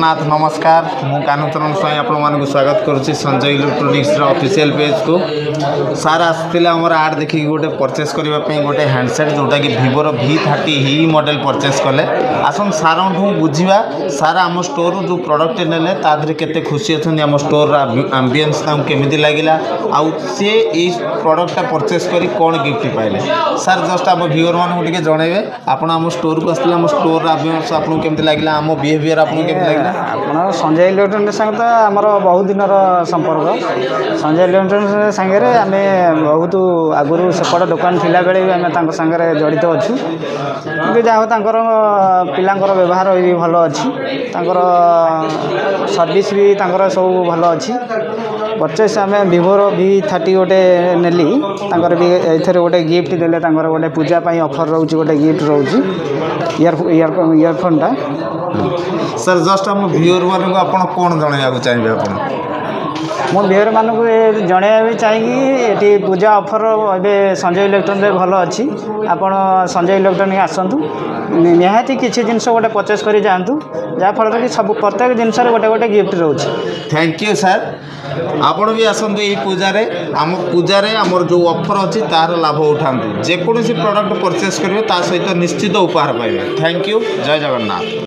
जगन्नाथ नमस्कार मु कानुचरण स्वाई आपण स्वागत करुच्ची संजय इलेक्ट्रोनिक्स ऑफिशियल पेज को सार आसते आमर आड देखिए गोटे परचेस करने गोटे हैंडसेट जोटा कि भिवोर V30 ही मॉडल परचेस कले आसन सार बुझा सार आम स्टोर जो प्रोडक्ट ने तादे केते खुशी अच्छा आम स्टोर आंबियंस केमी लगे आउ सी प्रोडक्टा परचेस कर कौन गिफ्ट पाइले सार जस्ट आम व्यूअर मानक जनइबे आपण आम स्टोर को आसते आम स्टोर आंबियंस आपको केमती लगे आम बिहेवियर आपको केमती लगे आप संजय इलेक्ट्रोनिक्स संगे तो आमर बहुत दिन संपर्क संजय इलेक्ट्रोनिक्स सागे आम बहुत आगुरी सेपट दुकान थिला बेले भी आम सागे जड़ित अच्छु कि जहाँ पिलांकर व्यवहार भी भल अच्छी सर्विस भी सब भल अच्छी परचेस आम भिवोर V30 गोटे नेली भी एथर गोटे गिफ्ट देले गोटे पूजा ऑफर रोच गोटे गिफ्ट रोच इयरफोनटा सर जस्ट आम व्यूअर मानक आप कौन जनइबा चाहिए आप मो व्यूअर मानक जनइबा चाहिए ये पूजा ऑफर ए संजय इलेक्ट्रोनिक्स भल अच्छी आपड़ संजय इलेक्ट्रोनिक्स आसतु निहाती किसी जिनस गोटे परचेस कर जातु जहाँफल कि सब प्रत्येक जिनस गोटे गोटे गिफ्ट रोच थैंक यू सर आपण भी आसतु ये पूजारे आम पूजारे आमर जो ऑफर अच्छी तार लाभ उठातु जेकोसी प्रोडक्ट परचेस करेंगे सहित निश्चित उपहार पाइबे थैंक यू जय जगन्नाथ।